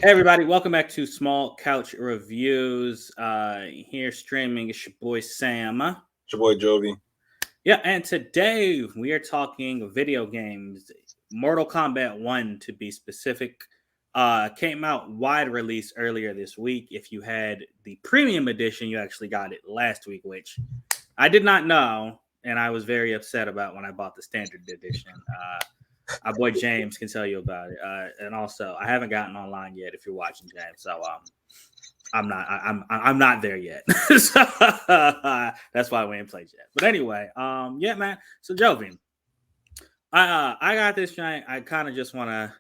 Hey everybody, welcome back to Small Couch Reviews. Here streaming is your boy Sam. It's your boy Jovi. Yeah, and today we are talking video games. Mortal Kombat 1 to be specific. Came out wide release earlier this week. If you had the premium edition, you actually got it last week, which I did not know, and I was very upset about when I bought the standard edition. Our boy James can tell you about it, and also I haven't gotten online yet. If you're watching, James, so I'm not there yet. So that's why we ain't played yet. But anyway, yeah, man. So Jovi, I got this giant. I kind of just want to.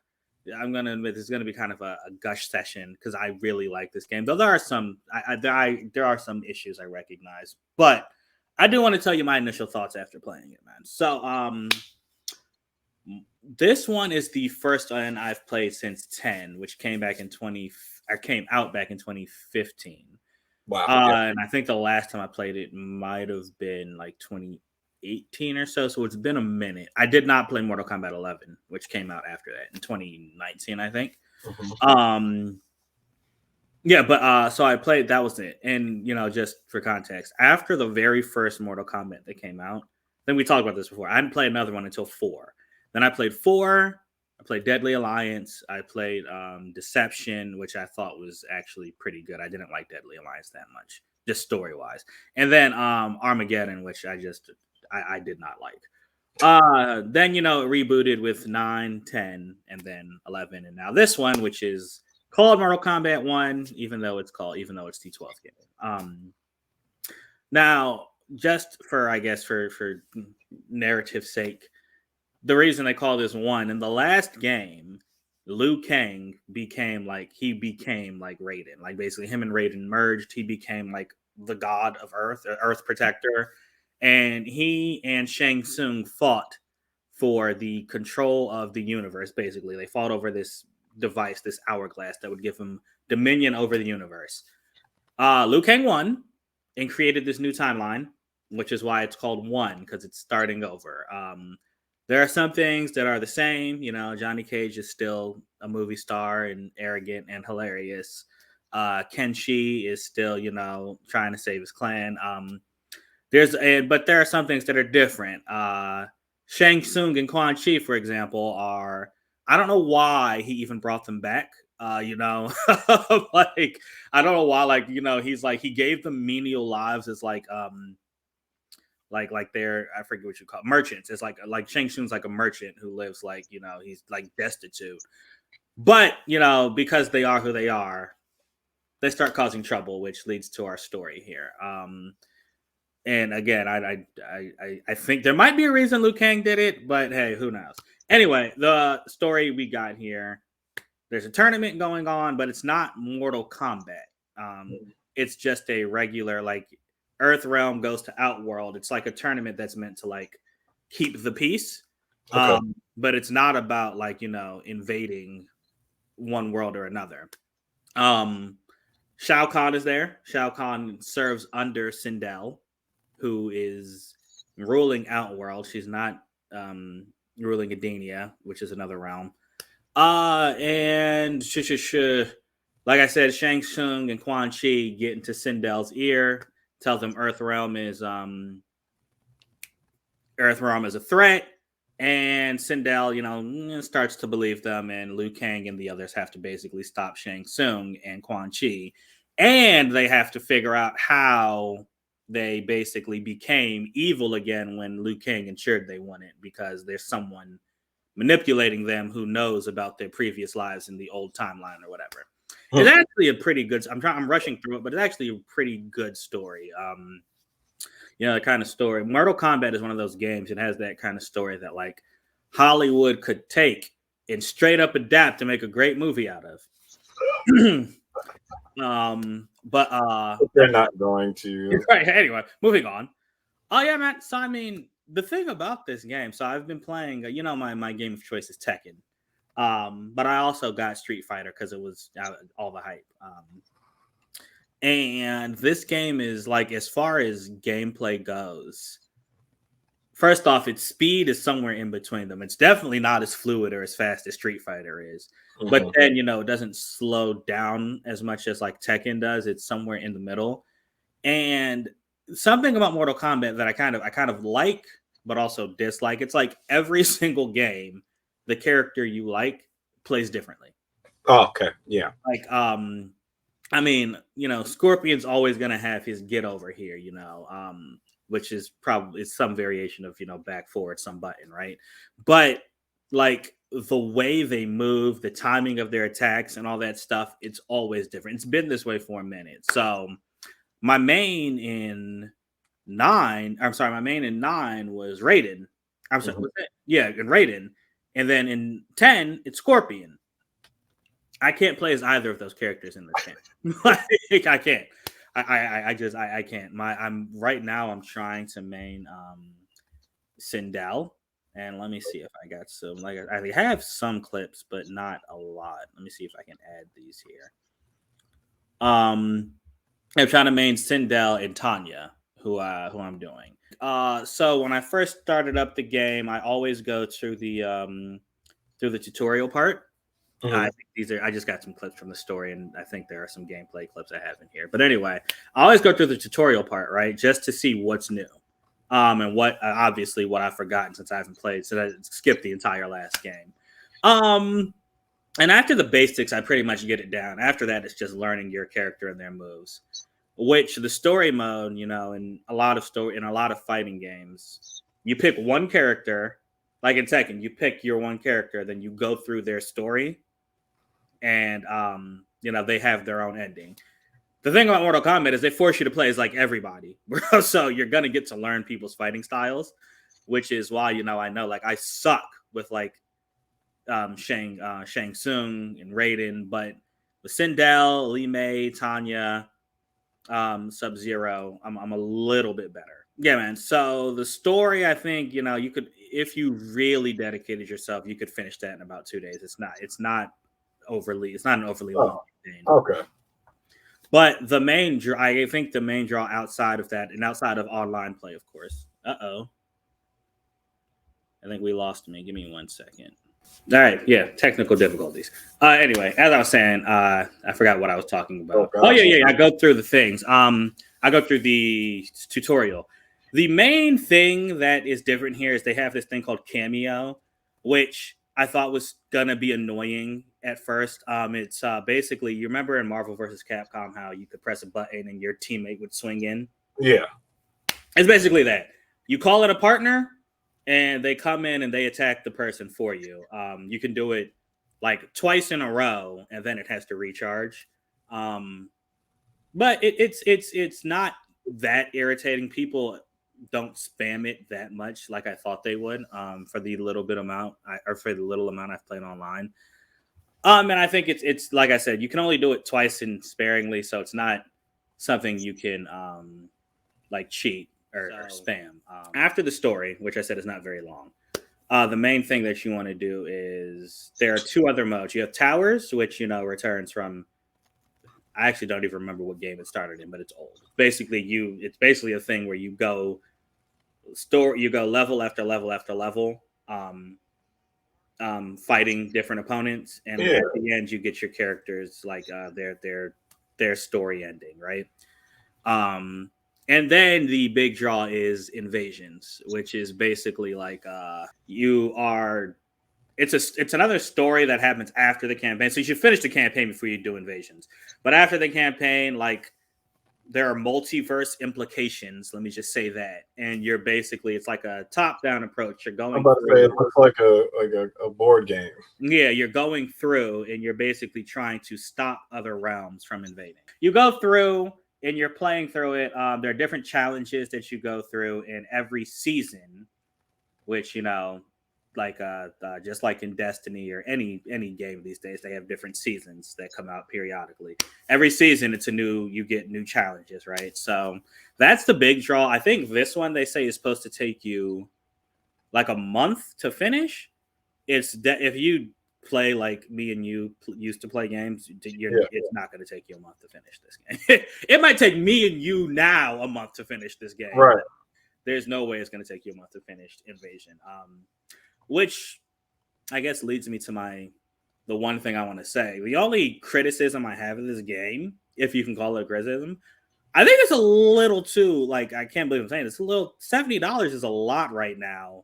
I'm gonna admit this is gonna be kind of a gush session because I really like this game. Though there are some, there are some issues I recognize, but I do want to tell you my initial thoughts after playing it, man. So this one is the first one I've played since 10, which came out back in 2015. Wow. And I think the last time I played it might have been like 2018 or so. So it's been a minute. I did not play Mortal Kombat 11, which came out after that in 2019, I think. Mm-hmm. Yeah, but so I played, that was it. And just for context, after the very first Mortal Kombat that came out, then we talked about this before. I hadn't played another one until 4. Then I played 4. I played Deadly Alliance. I played Deception, which I thought was actually pretty good. I didn't like Deadly Alliance that much, just story wise. And then Armageddon, which I did not like. Then it rebooted with 9, 10, and then 11, and now this one, which is called Mortal Kombat 1, even though it's the 12th game. Now, just for for narrative's sake, the reason they call this 1 in the last game, Liu Kang became like Raiden. Like basically him and Raiden merged. He became like the god of Earth, Earth protector. And he and Shang Tsung fought for the control of the universe, basically. They fought over this device, this hourglass that would give him dominion over the universe. Liu Kang won and created this new timeline, which is why it's called 1, because it's starting over. There are some things that are the same. Johnny Cage is still a movie star and arrogant and hilarious. Kenshi is still, trying to save his clan. But there are some things that are different. Shang Tsung and Quan Chi, for example, I don't know why he even brought them back. Like I don't know why. He's he gave them menial lives as like they're, I forget what you call it, merchants. It's like Shang Tsung's like a merchant who lives he's like destitute. But because they are who they are, they start causing trouble, which leads to our story here. And again, I think there might be a reason Liu Kang did it, but hey, who knows? Anyway, the story we got here, there's a tournament going on, but it's not Mortal Kombat. It's just a regular Earth Realm goes to Outworld. It's like a tournament that's meant to keep the peace. Okay. But it's not about invading one world or another. Shao Kahn is there. Shao Kahn serves under Sindel, who is ruling Outworld. She's not ruling Edenia, which is another realm. And like I said, Shang Tsung and Quan Chi get into Sindel's ear, tells them Earth Realm is a threat, and Sindel, starts to believe them, and Liu Kang and the others have to basically stop Shang Tsung and Quan Chi, and they have to figure out how they basically became evil again when Liu Kang ensured they won it, because there's someone manipulating them who knows about their previous lives in the old timeline or whatever. It's actually a pretty good. I'm rushing through it, but it's actually a pretty good story. The kind of story. Mortal Kombat is one of those games. It has that kind of story that Hollywood could take and straight up adapt to make a great movie out of. But they're not going to. Right. Anyway, moving on. Oh yeah, man. So I mean, the thing about this game. So I've been playing. My game of choice is Tekken. But I also got Street Fighter because it was all the hype. And this game is as far as gameplay goes, first off, its speed is somewhere in between them. It's definitely not as fluid or as fast as Street Fighter is. But then, it doesn't slow down as much as like Tekken does. It's somewhere in the middle. And something about Mortal Kombat that I kind of like, but also dislike. It's like every single game, the character you like plays differently. Oh, okay. Yeah. Like, I mean, Scorpion's always gonna have his get over here, which is probably some variation of, back forward some button, right? But like the way they move, the timing of their attacks and all that stuff, it's always different. It's been this way for a minute. So my main in 9 was Raiden. I'm sorry, in Raiden. And then in 10, it's Scorpion. I can't play as either of those characters in this game. I can't. I can't. I'm right now. I'm trying to main Sindel, and let me see if I got some. Like I have some clips, but not a lot. Let me see if I can add these here. I'm trying to main Sindel and Tanya, who I'm doing. So when I first started up the game, I always go through the tutorial part. I think I just got some clips from the story, and I think there are some gameplay clips I have in here. But anyway, I always go through the tutorial part, right, just to see what's new, and what obviously what I've forgotten since I haven't played, so I skipped the entire last game. And after the basics, I pretty much get it down. After that, it's just learning your character and their moves. Which the story mode, in a lot of fighting games, you pick one character. Like in Tekken, you pick your one character, then you go through their story, and they have their own ending. The thing about Mortal Kombat is they force you to play as like everybody, so you're gonna get to learn people's fighting styles, which is why I know like I suck with like Shang Tsung and Raiden, but with Sindel, Li Mei, Tanya, Sub-Zero, I'm a little bit better. Yeah, man. So the story, I think, you could, if you really dedicated yourself, you could finish that in about 2 days. It's not an overly long thing. Okay. But I think the main draw outside of that, and outside of online play, of course. I think we lost me. Give me 1 second. All right, yeah, technical difficulties. Anyway, as I was saying, I forgot what I was talking about. Oh yeah, I go through the things. I go through the tutorial. The main thing that is different here is they have this thing called Cameo, which I thought was gonna be annoying at first. It's basically, you remember in Marvel vs. Capcom how you could press a button and your teammate would swing in? Yeah. It's basically that. You call it a partner, and they come in and they attack the person for you. You can do it like twice in a row, and then it has to recharge. But it's not that irritating. People don't spam it that much like I thought they would. For the little amount I've played online. And I think it's like I said, you can only do it twice and sparingly, so it's not something you can like cheat or spam. After the story, which I said is not very long, the main thing that you want to do is there are 2 other modes. You have Towers, which returns from, I actually don't even remember what game it started in, but it's old. It's basically a thing where you go level after level after level, fighting different opponents, and at the end you get your characters like their story ending, right? And then the big draw is Invasions, which is basically like it's another story that happens after the campaign. So you should finish the campaign before you do Invasions. But after the campaign, like there are multiverse implications. Let me just say that. And it's like a top-down approach. You're going. I'm about to say it looks like a board game. Yeah, you're going through and you're basically trying to stop other realms from invading. You go through and you're playing through it. There are different challenges that you go through in every season, which like just like in Destiny or any game these days, they have different seasons that come out periodically. Every season you get new challenges, right? So that's the big draw. I think this one they say is supposed to take you like a month to finish. It's if you play like me and you used to play games, it's not going to take you a month to finish this game. It might take me and you now a month to finish this game. Right. there's no way it's going to take you a month to finish Invasion. Which I guess leads me to the one thing I want to say. The only criticism I have of this game, if you can call it a criticism, I think it's a little too, like, I can't believe I'm saying this. $70 is a lot right now,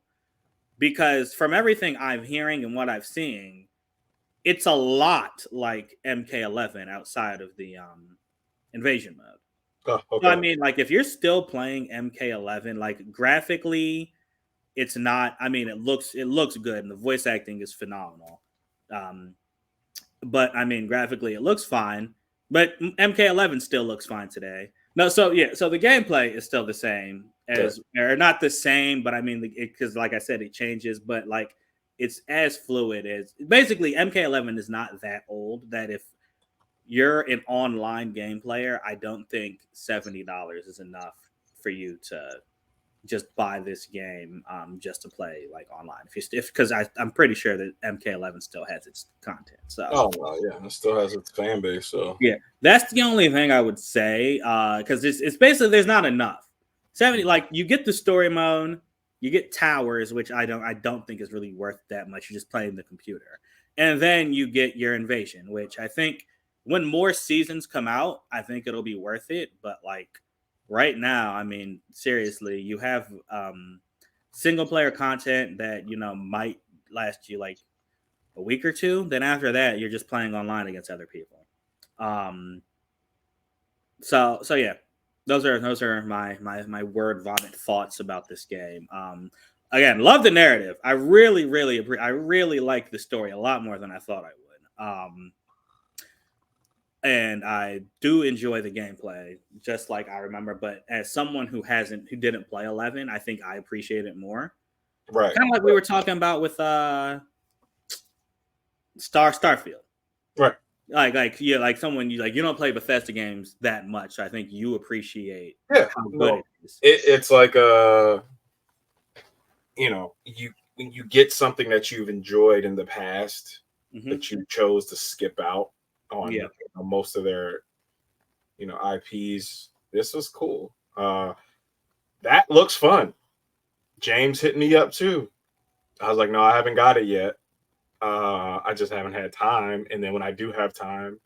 because from everything I'm hearing and what I've seen, it's a lot like MK11 outside of the Invasion mode. Oh, So, I okay. mean, like, if you're still playing MK11, like, graphically, it's not. I mean, it looks good, and the voice acting is phenomenal. But I mean, graphically, it looks fine. But MK11 still looks fine today. No, so yeah, so the gameplay is still the same Yeah. or not the same, but I mean, because like I said, it changes, but like it's as fluid as basically MK11 is not that old that if you're an online game player, I don't think $70 is enough for you to just buy this game just to play like online. If because I'm pretty sure that MK11 still has its content. So Oh well, yeah, it still has its fan base. So yeah, that's the only thing I would say because it's basically there's not enough. 70, like you get the story mode, you get towers, which I don't think is really worth that much. You're just playing the computer, and then you get your invasion, which I think when more seasons come out, I think it'll be worth it. But like right now, I mean, seriously, you have single player content that might last you like a week or two. Then after that, you're just playing online against other people. Um, so yeah, those are my word vomit thoughts about this game. Again, love the narrative. I really like the story a lot more than I thought I would. And I do enjoy the gameplay, just like I remember. But as someone who didn't play 11, I think I appreciate it more. right, Kind of like we were talking about with Starfield. right. Like someone you don't play Bethesda games that much. So I think you appreciate Yeah, how good no, it is. it's like when you get something that you've enjoyed in the past Mm-hmm. that you chose to skip out on Yeah. most of their IPs. This was cool. That looks fun. James hit me up too. I was like, no, I haven't got it yet. I just haven't had time. And then when I do have time,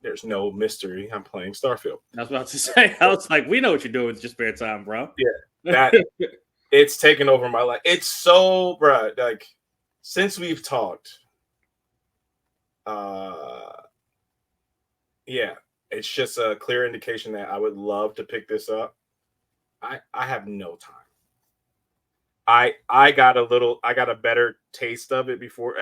there's no mystery. I'm playing Starfield. I was about to say, I was like, we know what you're doing with your spare time, bro. Yeah, that it's taken over my life. It's so, bro. Like since we've talked, yeah, it's just a clear indication that I would love to pick this up. I have no time. I got a better taste of it before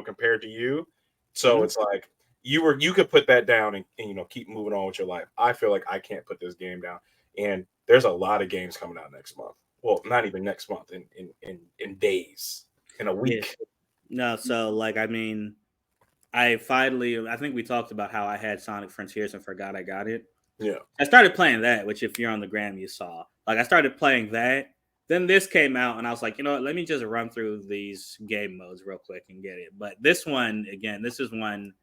compared to you. So Mhm. it's like you could put that down and keep moving on with your life. I feel like I can't put this game down. And there's a lot of games coming out next month. Well, not even next month, in days, in a Yeah. week. No, so like I mean, I think we talked about how I had Sonic Frontiers and forgot I got it. Yeah. I started playing that, which if you're on the gram, you saw. Like I started playing that. Then this came out, and I was like, you know what? Let me just run through these game modes real quick and get it. But this one, again, this is one.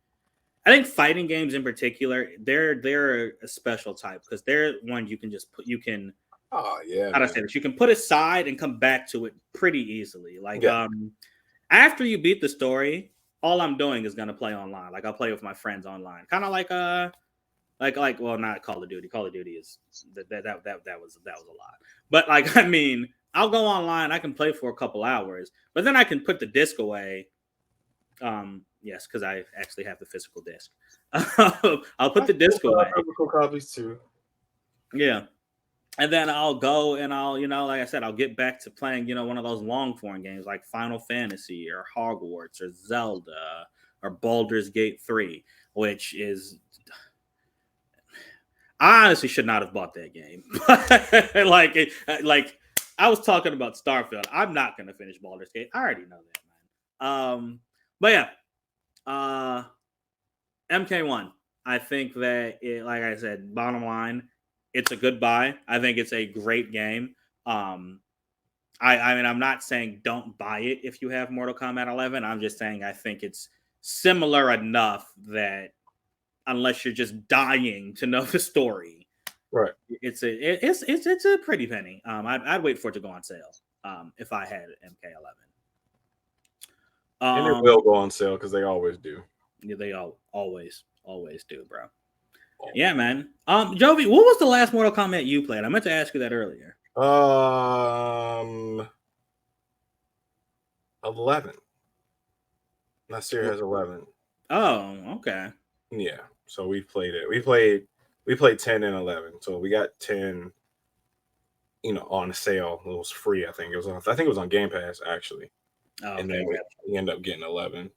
I think fighting games in particular, they're a special type because they're one you can just put. You can Oh yeah, how to man. say this? You can put aside and come back to it pretty easily. Like Yeah. after you beat the story, all I'm doing is gonna play online. Like I'll play with my friends online, kind of like well, not Call of Duty. Call of Duty is that was a lot. But like I mean, I'll go online. I can play for a couple hours, but then I can put the disc away. Yes, because I actually have the physical disc. I'll put the disc away. Physical copies too. Yeah, and then I'll go and like I said, I'll get back to playing, one of those long form games like Final Fantasy or Hogwarts or Zelda or Baldur's Gate 3, which is I honestly should not have bought that game. like I was talking about Starfield. I'm not gonna finish Baldur's Gate. I already know that, man. But yeah, MK1. I think that like I said, bottom line, it's a good buy. I think it's a great game. I mean, I'm not saying don't buy it if you have Mortal Kombat 11. I'm just saying I think it's similar enough that unless you're just dying to know the story, Right. It's a pretty penny. I'd wait for it to go on sale. If I had MK11. And it Um, will go on sale because they always do. yeah, they always do, bro. Yeah, man. Jovi, what was the last Mortal Kombat you played? I meant to ask you that earlier. 11. Nasir has 11. Oh, okay. Yeah. So we played it. We played 10 and 11. So we got 10, on sale. It was free, I think. I think it was on Game Pass actually. Oh, And okay. then we end up getting 11.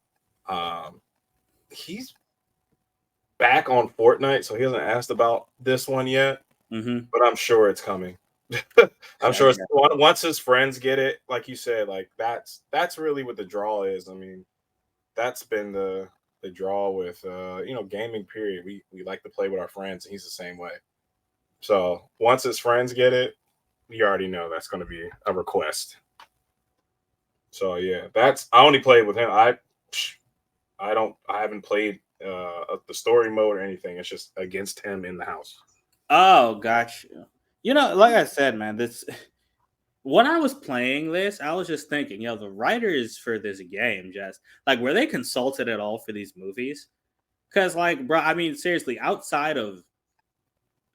He's back on Fortnite, so he hasn't asked about this one yet, Mm-hmm. but I'm sure it's coming. I'm sure once his friends get it, like you said, like that's really what the draw is. I mean, that's been the draw with gaming period. We like to play with our friends, and he's the same way. So once his friends get it, you already know that's going to be a request. So yeah, I only played with him. I haven't played the story mode or anything. It's just against him in the house. Oh, gotcha. Like I said, man, this when I was playing this, I was just thinking, the writers for this game just like were they consulted at all for these movies? Because, like, bro, I mean, seriously, outside of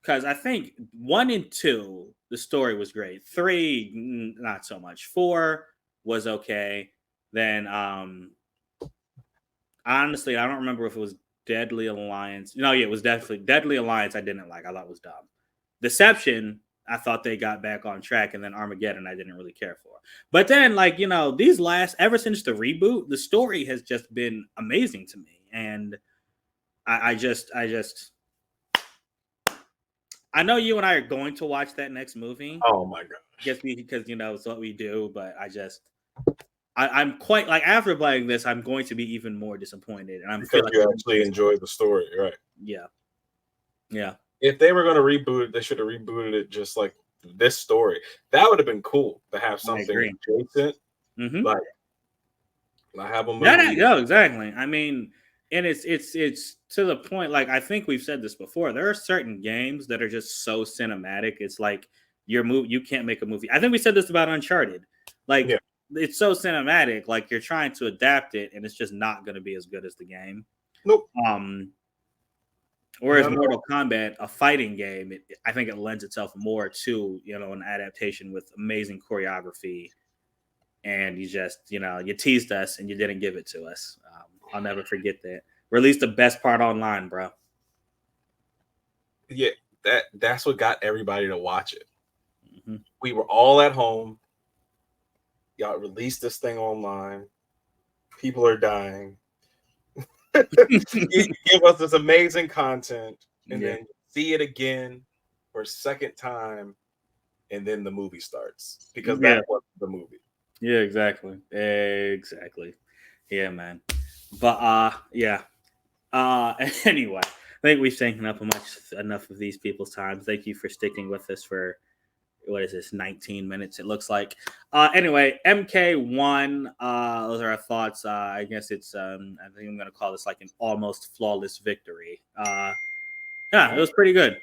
because I think 1 and 2, the story was great. 3, not so much. 4 was okay. Then, honestly, I don't remember if it was Deadly Alliance. No, yeah, it was definitely Deadly Alliance. I didn't like. I thought it was dumb. Deception, I thought they got back on track, and then Armageddon, I didn't really care for. But then, like these ever since the reboot, the story has just been amazing to me, and I just I know you and I are going to watch that next movie. Oh my gosh. Just because it's what we do, but I'm quite like after playing this, I'm going to be even more disappointed, and I'm Because feeling you actually enjoy the story, right? yeah, yeah. If they were going to reboot it, they should have rebooted it just like this story. That would have been cool to have I something agree. adjacent, Mm-hmm. like I have a Yeah, movie. no, exactly. I mean, and it's to the point. Like I think we've said this before. There are certain games that are just so cinematic. It's like you can't make a movie. I think we said this about Uncharted. Like Yeah. it's so cinematic. Like you're trying to adapt it, and it's just not going to be as good as the game. Nope. Whereas Mortal Kombat, a fighting game, I think it lends itself more to an adaptation with amazing choreography. And you just you teased us and you didn't give it to us. I'll never forget that. Release the best part online, bro. Yeah, that's what got everybody to watch it. Mm-hmm. We were all at home. Y'all released this thing online. People are dying. You give us this amazing content, and then see it again for a second time, and then the movie starts because that was the movie. Yeah, exactly. Yeah, man. But yeah. Anyway, I think we've taken up enough of these people's time. Thank you for sticking with us for what is this 19 minutes it looks like. Anyway, MK1, those are our thoughts. I guess it's I think I'm gonna call this like an almost flawless victory. Yeah, it was pretty good.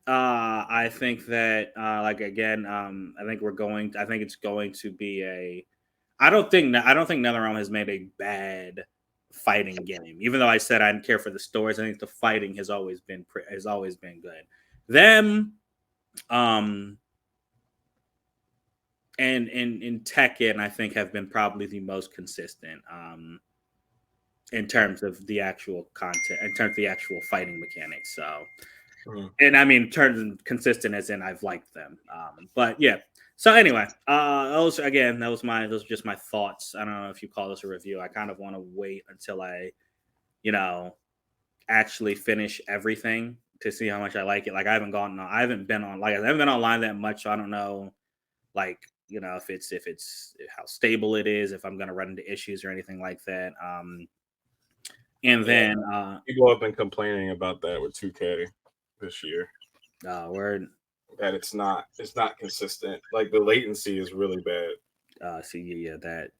I think that like again, I think it's going to be a I don't think NetherRealm has made a bad fighting game. Even though I said I didn't care for the stories, I think the fighting has always been good. Them and in Tekken, I think have been probably the most consistent in terms of the actual content, in terms of the actual fighting mechanics. So, and I mean, terms consistent as in I've liked them. But yeah. So anyway, those are just my thoughts. I don't know if you call this a review. I kind of want to wait until I, actually finish everything to see how much I like it. Like I haven't been online that much, so I don't know like if it's how stable it is, if I'm gonna run into issues or anything like that. And then people have been complaining about that with 2K this year. Word. That it's not consistent. Like the latency is really bad. See, yeah, that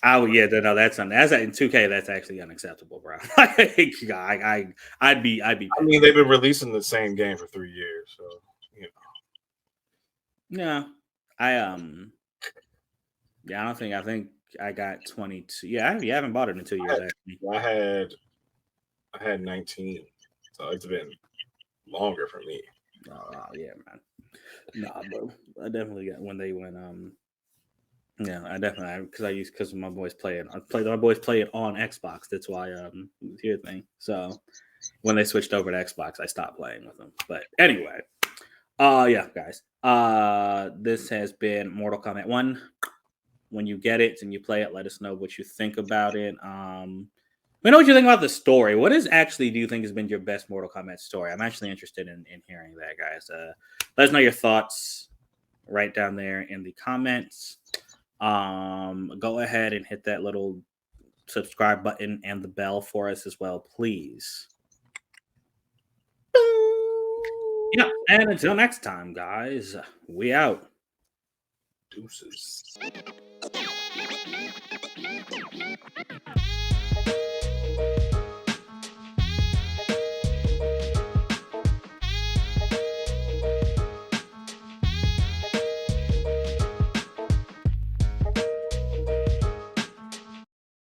Oh yeah, no, that's in 2K. That's actually unacceptable, bro. I'd be I pissed. mean, they've been releasing the same game for 3 years, so you know. Yeah, I yeah, I think I got 22. Yeah, you haven't bought it in 2 years I actually. had, I had I had 19, so it's been longer for me. Oh yeah, man. Nah, bro. I definitely got when they went. Yeah, I definitely because my boys play it. My boys play it on Xbox. That's why here thing. So when they switched over to Xbox, I stopped playing with them. But anyway, yeah, guys. This has been Mortal Kombat 1. When you get it and you play it, let us know what you think about it. We know what you think about the story. What is actually do you think has been your best Mortal Kombat story? I'm actually interested in hearing that, guys. Let us know your thoughts right down there in the comments. Go ahead and hit that little subscribe button and the bell for us as well, please. Yeah, and until next time, guys, we out. Deuces.